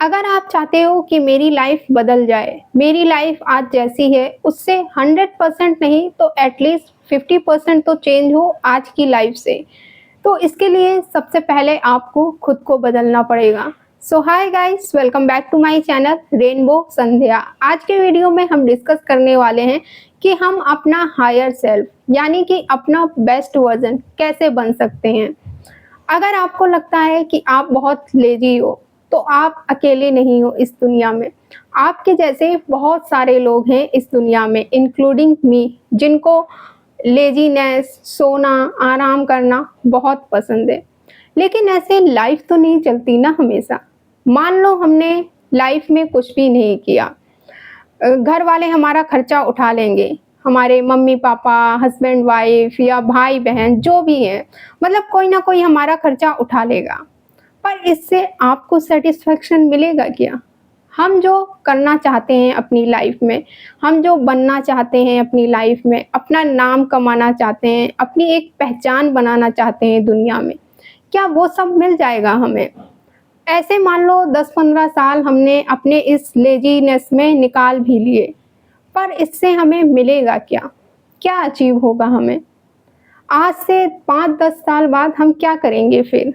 अगर आप चाहते हो कि मेरी लाइफ बदल जाए, मेरी लाइफ आज जैसी है उससे 100% नहीं तो एटलीस्ट 50% तो चेंज हो आज की लाइफ से, तो इसके लिए सबसे पहले आपको खुद को बदलना पड़ेगा। So hi guys, welcome back to my channel rainbow Sandhya. आज के वीडियो में हम डिस्कस करने वाले हैं कि हम अपना हायर सेल्फ यानी कि अपना बेस्ट वर्जन कैसे बन सकते हैं। अगर आपको लगता है कि आप बहुत लेजी हो, तो आप अकेले नहीं हो इस दुनिया में। आपके जैसे बहुत सारे लोग हैं इस दुनिया में, इंक्लूडिंग मी, जिनको लेजीनेस, सोना, आराम करना बहुत पसंद है। लेकिन ऐसे लाइफ तो नहीं चलती ना हमेशा। मान लो हमने लाइफ में कुछ भी नहीं किया, घर वाले हमारा खर्चा उठा लेंगे, हमारे मम्मी पापा, हस्बैंड वाइफ या भाई बहन जो भी हैं, मतलब कोई ना कोई हमारा खर्चा उठा लेगा। पर इससे आपको सेटिस्फेक्शन मिलेगा क्या? हम जो करना चाहते हैं अपनी लाइफ में, हम जो बनना चाहते हैं अपनी लाइफ में, अपना नाम कमाना चाहते हैं, अपनी एक पहचान बनाना चाहते हैं दुनिया में, क्या वो सब मिल जाएगा हमें? ऐसे मान लो 10-15 साल हमने अपने इस लेज़ीनेस में निकाल भी लिए, पर इससे हमें मिलेगा क्या? क्या अचीव होगा हमें? आज से 5-10 साल बाद हम क्या करेंगे फिर?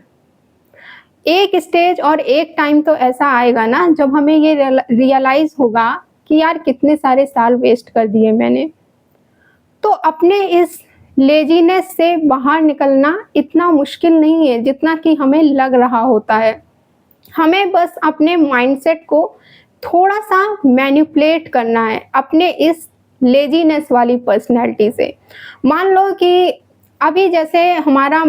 एक स्टेज और एक टाइम तो ऐसा आएगा ना जब हमें ये रियलाइज़ होगा कि यार कितने सारे साल वेस्ट कर दिए मैंने। तो अपने इस लेज़ीनेस से बाहर निकलना इतना मुश्किल नहीं है जितना कि हमें लग रहा होता है। हमें बस अपने माइंडसेट को थोड़ा-सा मैनिपुलेट करना है अपने इस लेज़ीनेस वाली पर्सनैलिटी से। मान लो कि अभी जैसे हमारे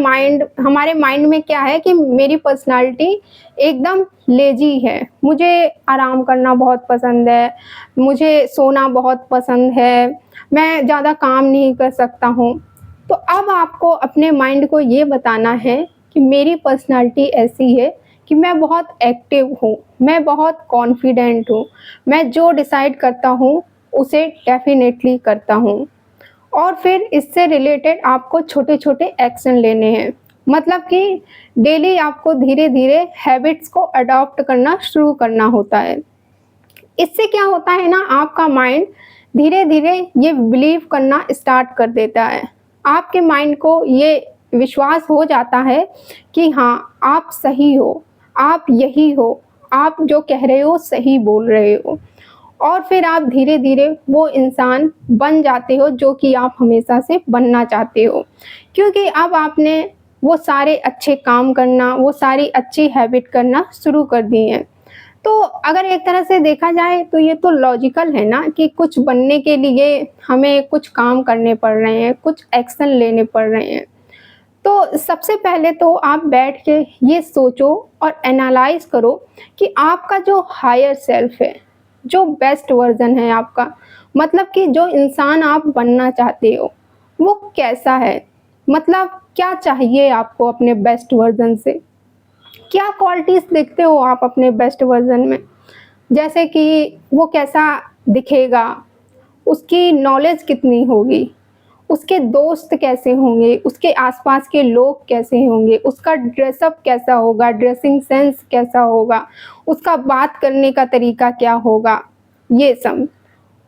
माइंड में क्या है कि मेरी पर्सनैलिटी एकदम लेज़ी है, मुझे आराम करना बहुत पसंद है, मुझे सोना बहुत पसंद है, मैं ज़्यादा काम नहीं कर सकता हूँ। तो अब आपको अपने माइंड को ये बताना है कि मेरी पर्सनैलिटी ऐसी है कि मैं बहुत एक्टिव हूँ, मैं बहुत कॉन्फिडेंट हूँ, मैं जो डिसाइड करता हूँ उसे डेफ़िनेटली करता हूँ। और फिर इससे रिलेटेड आपको छोटे-छोटे एक्शन लेने हैं। मतलब कि डेली आपको धीरे-धीरे हैबिट्स को अडॉप्ट करना शुरू करना होता है। इससे क्या होता है ना, आपका माइंड धीरे-धीरे ये बिलीव करना स्टार्ट कर देता है। आपके माइंड को ये विश्वास हो जाता है कि हाँ, आप सही हो, आप यही हो, आप जो कह रहे हो सही बोल रहे हो। और फिर आप धीरे-धीरे वो इंसान बन जाते हो जो कि आप हमेशा से बनना चाहते हो। क्योंकि अब आपने वो सारे अच्छे काम करना, वो सारी अच्छी हैबिट करना शुरू कर दी हैं। तो अगर एक तरह से देखा जाए तो ये तो लॉजिकल है ना कि कुछ बनने के लिए हमें कुछ काम करने पड़ रहे हैं, कुछ एक्शन लेने पड़ रहे हैं। तो सबसे पहले तो आप बैठ के ये सोचो और एनालाइज़ करो कि आपका जो हायर सेल्फ है, जो बेस्ट वर्ज़न है आपका, मतलब कि जो इंसान आप बनना चाहते हो, वो कैसा है? मतलब क्या चाहिए आपको अपने बेस्ट वर्ज़न से? क्या क्वालिटीज़ देखते हो आप अपने बेस्ट वर्ज़न में? जैसे कि वो कैसा दिखेगा, उसकी नॉलेज कितनी होगी, उसके दोस्त कैसे होंगे, उसके आस-पास के लोग कैसे होंगे, उसका ड्रेसअप कैसा होगा, ड्रेसिंग सेंस कैसा होगा, उसका बात करने का तरीका क्या होगा, ये सब।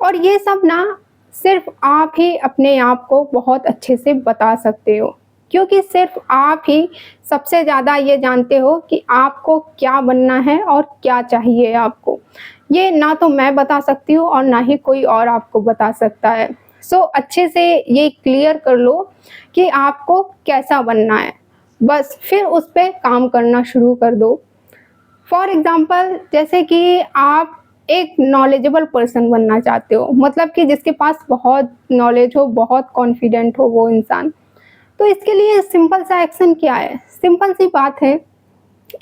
और ये सब ना सिर्फ़ आप ही अपने आप को बहुत अच्छे से बता सकते हो, क्योंकि सिर्फ़ आप ही सबसे ज़्यादा ये जानते हो कि आपको क्या बनना है और क्या चाहिए आपको। ये ना तो मैं बता सकती हूँ और ना ही कोई और आपको बता सकता है। सो अच्छे से ये क्लियर कर लो कि आपको कैसा बनना है, बस फिर उस पे काम करना शुरू कर दो। फॉर एग्ज़ाम्पल जैसे कि आप एक नॉलेजेबल पर्सन बनना चाहते हो, मतलब कि जिसके पास बहुत नॉलेज हो, बहुत कॉन्फिडेंट हो वो इंसान। तो इसके लिए सिंपल सा एक्शन क्या है? सिंपल सी बात है,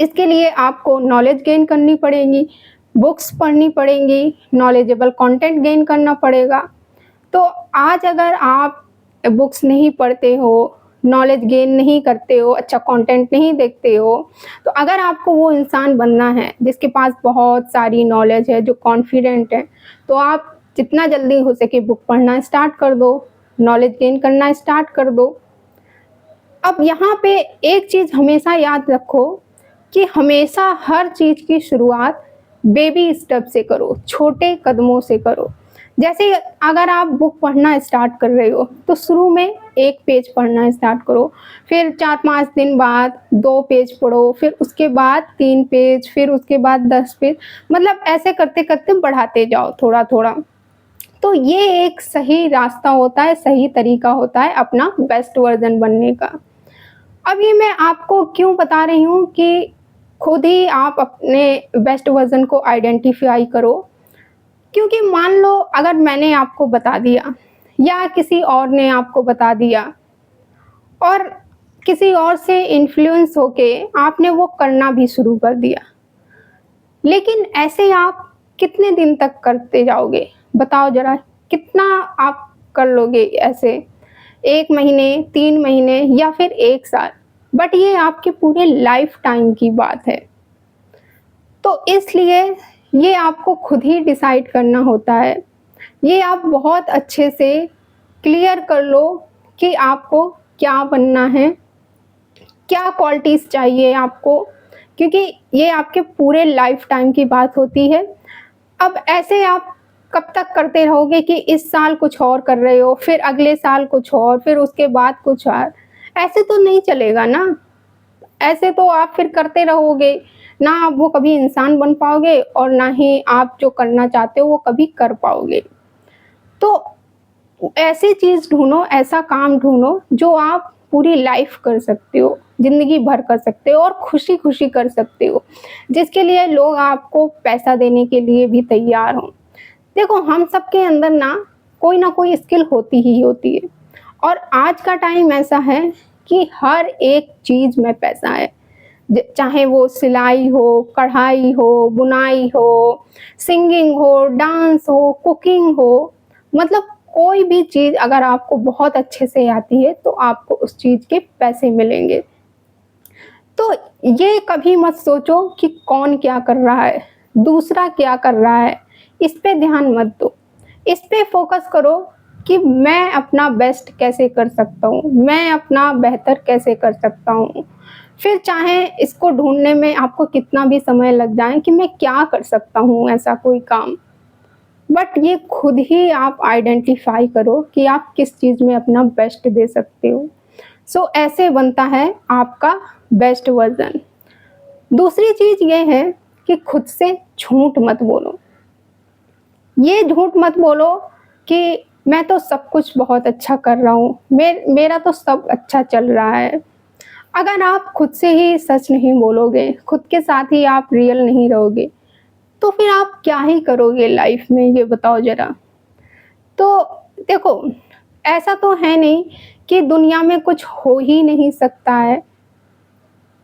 इसके लिए आपको नॉलेज गेन करनी पड़ेगी, बुक्स पढ़नी पड़ेंगी, नॉलेजेबल कंटेंट गेन करना पड़ेगा। तो आज अगर आप बुक्स नहीं पढ़ते हो, नॉलेज गेन नहीं करते हो, अच्छा कंटेंट नहीं देखते हो, तो अगर आपको वो इंसान बनना है जिसके पास बहुत सारी नॉलेज है, जो कॉन्फिडेंट है, तो आप जितना जल्दी हो सके बुक पढ़ना स्टार्ट कर दो, नॉलेज गेन करना स्टार्ट कर दो। अब यहाँ पे एक चीज़ हमेशा याद रखो कि हमेशा हर चीज़ की शुरुआत बेबी स्टेप से करो, छोटे कदमों से करो। जैसे अगर आप बुक पढ़ना स्टार्ट कर रहे हो तो शुरू में 1 पेज पढ़ना स्टार्ट करो, फिर 4-5 दिन बाद 2 पेज पढ़ो, फिर उसके बाद 3 पेज, फिर उसके बाद 10 पेज, मतलब ऐसे करते-करते बढ़ाते जाओ थोड़ा-थोड़ा। तो ये एक सही रास्ता होता है, सही तरीका होता है अपना बेस्ट वर्ज़न बनने का। अब ये मैं आपको क्यों बता रही हूँ कि खुद ही आप अपने बेस्ट वर्ज़न को आइडेंटिफ़ाई करो, क्योंकि मान लो अगर मैंने आपको बता दिया या किसी और ने आपको बता दिया और किसी और से इन्फ्लुएंस होके आपने वो करना भी शुरू कर दिया, लेकिन ऐसे आप कितने दिन तक करते जाओगे? बताओ ज़रा, कितना आप कर लोगे ऐसे? 1 महीने, 3 महीने या फिर 1 साल? बट ये आपके पूरे लाइफ़ टाइम की बात है। तो इसलिए ये आपको खुद ही डिसाइड करना होता है। ये आप बहुत अच्छे से क्लियर कर लो कि आपको क्या बनना है, क्या क्वालिटीज़ चाहिए आपको, क्योंकि ये आपके पूरे लाइफ़ टाइम की बात होती है। अब ऐसे आप कब तक करते रहोगे कि इस साल कुछ और कर रहे हो, फिर अगले साल कुछ और, फिर उसके बाद कुछ और, ऐसे तो नहीं चलेगा ना। ऐसे तो आप फिर करते रहोगे, ना आप वो कभी इंसान बन पाओगे और ना ही आप जो करना चाहते हो वो कभी कर पाओगे। तो ऐसी चीज़ ढूँढो, ऐसा काम ढूँढो जो आप पूरी लाइफ़ कर सकते हो, ज़िंदगी भर कर सकते हो और खुशी-खुशी कर सकते हो, जिसके लिए लोग आपको पैसा देने के लिए भी तैयार हों। देखो, हम सबके अंदर ना कोई स्किल होती ही होती है और आज का टाइम ऐसा है कि हर एक चीज़ में पैसा है। चाहे वो सिलाई हो, कढ़ाई हो, बुनाई हो, सिंगिंग हो, डांस हो, कुकिंग हो, मतलब कोई भी चीज़ अगर आपको बहुत अच्छे से आती है तो आपको उस चीज़ के पैसे मिलेंगे। तो ये कभी मत सोचो कि कौन क्या कर रहा है, दूसरा क्या कर रहा है, इस पे ध्यान मत दो। इस पे फ़ोकस करो कि मैं अपना बेस्ट कैसे कर सकता हूँ, मैं अपना बेहतर कैसे कर सकता हूँ। फिर चाहे इसको ढूँढने में आपको कितना भी समय लग जाए कि मैं क्या कर सकता हूँ ऐसा कोई काम। बट ये खुद ही आप आइडेंटिफ़ाई करो कि आप किस चीज़ में अपना बेस्ट दे सकते हो। सो ऐसे बनता है आपका बेस्ट वर्ज़न। दूसरी चीज़ ये है कि खुद से झूठ मत बोलो। ये झूठ मत बोलो कि मैं तो सब कुछ बहुत अच्छा कर रहा हूँ, मेरा तो सब अच्छा चल रहा है। अगर आप खुद से ही सच नहीं बोलोगे, खुद के साथ ही आप रियल नहीं रहोगे, तो फिर आप क्या ही करोगे लाइफ़ में, ये बताओ ज़रा? तो देखो, ऐसा तो है नहीं कि दुनिया में कुछ हो ही नहीं सकता है।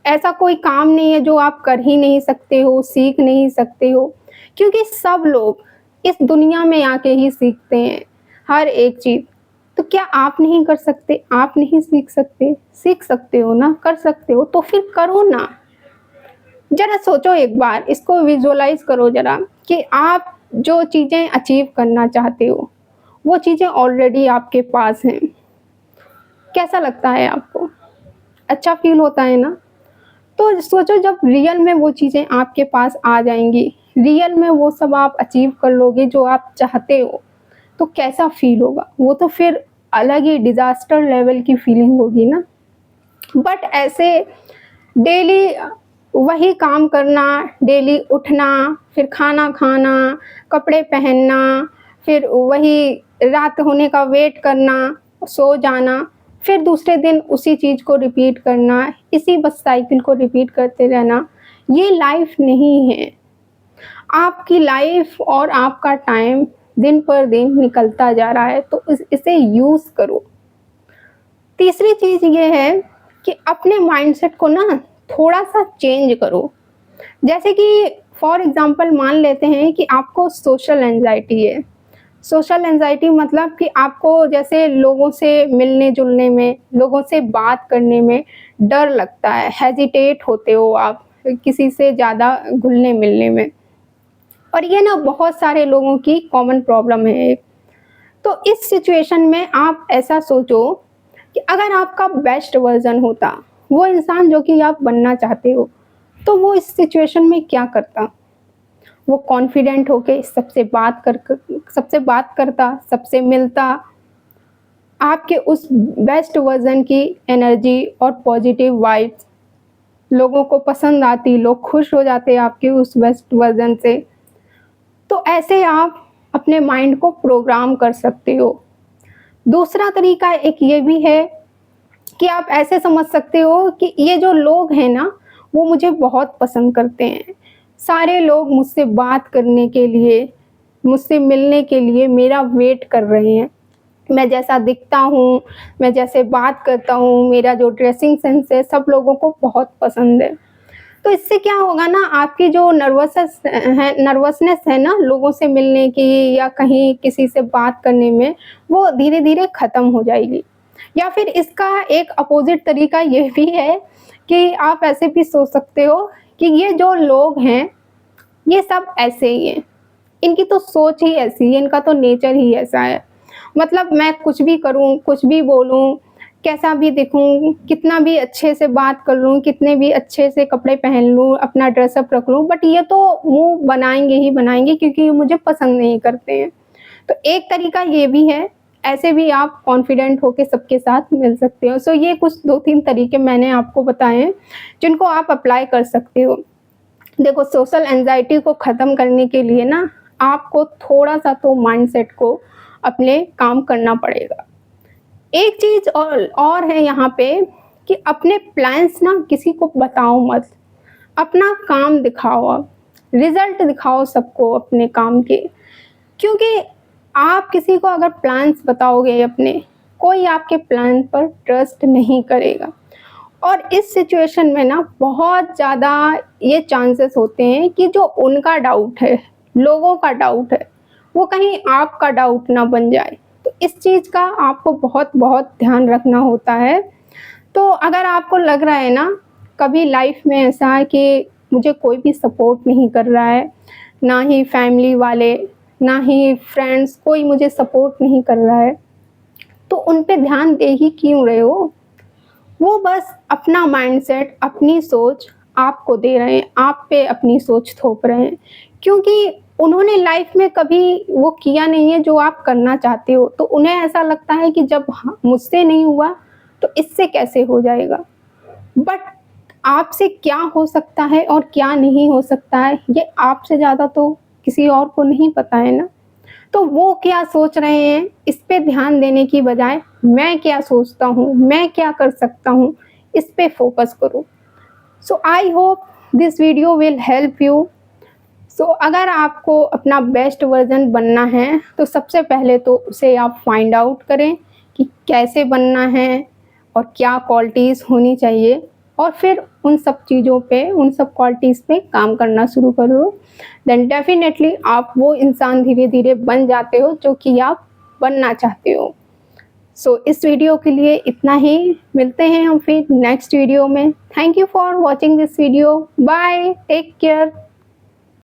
ऐसा कोई काम नहीं है जो आप कर ही नहीं सकते हो, सीख नहीं सकते हो, क्योंकि सब लोग इस दुनिया में आके ही सीखते हैं हर एक चीज़। तो क्या आप नहीं कर सकते? आप नहीं सीख सकते? सीख सकते हो ना, कर सकते हो, तो फिर करो ना। ज़रा सोचो एक बार, इसको विज़ुअलाइज़ करो ज़रा कि आप जो चीज़ें अचीव करना चाहते हो, वो चीज़ें ऑलरेडी आपके पास हैं। कैसा लगता है आपको? अच्छा फ़ील होता है ना? तो सोचो जब रियल में वो चीज़ें आपके पास आ जाएँगी, रियल में वो सब आप अचीव कर लोगे जो आप चाहते हो, तो कैसा फ़ील होगा? वो तो फिर अलग ही डिज़ास्टर लेवल की फ़ीलिंग होगी ना। बट ऐसे डेली वही काम करना, डेली उठना, फिर खाना खाना, कपड़े पहनना, फिर वही रात होने का वेट करना, सो जाना, फिर दूसरे दिन उसी चीज़ को रिपीट करना, इसी बस साइकिल को रिपीट करते रहना, ये लाइफ़ नहीं है। आपकी लाइफ़ और आपका टाइम दिन पर दिन निकलता जा रहा है, तो इसे यूज़ करो। तीसरी चीज़ ये है कि अपने माइंडसेट को ना थोड़ा-सा चेंज करो। जैसे कि फॉर एग्ज़ाम्पल मान लेते हैं कि आपको सोशल एंग्ज़ायटी है। सोशल एंग्ज़ायटी मतलब कि आपको जैसे लोगों से मिलने-जुलने में, लोगों से बात करने में डर लगता है, हेजिटेट होते हो आप किसी से ज़्यादा घुलने-मिलने में। और ये ना बहुत सारे लोगों की कॉमन प्रॉब्लम है। तो इस सिचुएशन में आप ऐसा सोचो कि अगर आपका बेस्ट वर्ज़न होता, वो इंसान जो कि आप बनना चाहते हो, तो वो इस सिचुएशन में क्या करता? वो कॉन्फिडेंट होके सबसे बात करता, सबसे मिलता, आपके उस बेस्ट वर्ज़न की एनर्जी और पॉजिटिव वाइब्स लोगों को पसंद आती, लोग खुश हो जाते आपके उस बेस्ट वर्ज़न से। तो ऐसे आप अपने माइंड को प्रोग्राम कर सकते हो। दूसरा तरीका एक ये भी है कि आप ऐसे समझ सकते हो कि ये जो लोग हैं ना, वो मुझे बहुत पसंद करते हैं। सारे लोग मुझसे बात करने के लिए, मुझसे मिलने के लिए मेरा वेट कर रहे हैं। मैं जैसा दिखता हूँ, मैं जैसे बात करता हूँ, मेरा जो ड्रेसिंग सेंस है, सब लोगों को बहुत पसंद है। तो इससे क्या होगा ना, आपकी जो नर्वसनेस है ना लोगों से मिलने की या कहीं किसी से बात करने में, वो धीरे-धीरे ख़त्म हो जाएगी। या फिर इसका एक अपोज़िट तरीका ये भी है कि आप ऐसे भी सोच सकते हो कि ये जो लोग हैं, ये सब ऐसे ही हैं। इनकी तो सोच ही ऐसी है, इनका तो नेचर ही ऐसा है। मतलब मैं कुछ भी करूँ, कुछ भी बोलूँ, कैसा भी दिखूँ, कितना भी अच्छे से बात कर लूँ, कितने भी अच्छे से कपड़े पहन लूँ, अपना ड्रेसअप रख लूँ, बट ये तो मुँह बनाएँगे ही बनाएँगे क्योंकि ये मुझे पसंद नहीं करते हैं। तो एक तरीका ये भी है, ऐसे भी आप कॉन्फिडेंट होके सबके साथ मिल सकते हो। सो ये कुछ 2-3 तरीके मैंने आपको बताए हैं, जिनको आप अप्लाई कर सकते हो। देखो, सोशल एंग्ज़ायटी को ख़त्म करने के लिए ना, आपको थोड़ा-सा तो माइंडसेट को अपने काम करना पड़ेगा। एक चीज़ और है यहाँ पे कि अपने प्लान्स ना किसी को बताओ मत। अपना काम दिखाओ आप, रिज़ल्ट दिखाओ सबको अपने काम के। क्योंकि आप किसी को अगर प्लान्स बताओगे अपने, कोई आपके प्लान पर ट्रस्ट नहीं करेगा। और इस सिचुएशन में ना बहुत ज़्यादा ये चांसेस होते हैं कि जो उनका डाउट है, लोगों का डाउट है, वो कहीं आपका डाउट ना बन जाए। तो इस चीज़ का आपको बहुत-बहुत ध्यान रखना होता है। तो अगर आपको लग रहा है ना, कभी लाइफ में ऐसा है कि मुझे कोई भी सपोर्ट नहीं कर रहा है, ना ही फैमिली वाले, ना ही फ्रेंड्स, कोई मुझे सपोर्ट नहीं कर रहा है, तो उन पे ध्यान दे ही क्यों रहे हो? वो बस अपना माइंडसेट, अपनी सोच आपको दे रहे हैं, आप पे अपनी सोच थोप रहे हैं। क्योंकि उन्होंने लाइफ में कभी वो किया नहीं है जो आप करना चाहते हो, तो उन्हें ऐसा लगता है कि जब मुझसे नहीं हुआ, तो इससे कैसे हो जाएगा? बट आपसे क्या हो सकता है और क्या नहीं हो सकता है, ये आपसे ज़्यादा तो किसी और को नहीं पता है ना। तो वो क्या सोच रहे हैं, इस पे ध्यान देने की बजाय मैं क्या सोचता हूँ, मैं क्या कर सकता हूँ, इस पे फोकस करो। So I hope this video will help you. So अगर आपको अपना बेस्ट वर्ज़न बनना है, तो सबसे पहले तो उसे आप फाइंड आउट करें कि कैसे बनना है और क्या क्वालिटीज़ होनी चाहिए, और फिर उन सब चीज़ों पे, उन सब क्वालिटीज़ पे काम करना शुरू करो। देन डेफ़िनेटली आप वो इंसान धीरे-धीरे बन जाते हो जो कि आप बनना चाहते हो। सो इस वीडियो के लिए इतना ही, मिलते हैं हम फिर नेक्स्ट वीडियो में। Thank you for watching this video. Bye, take care.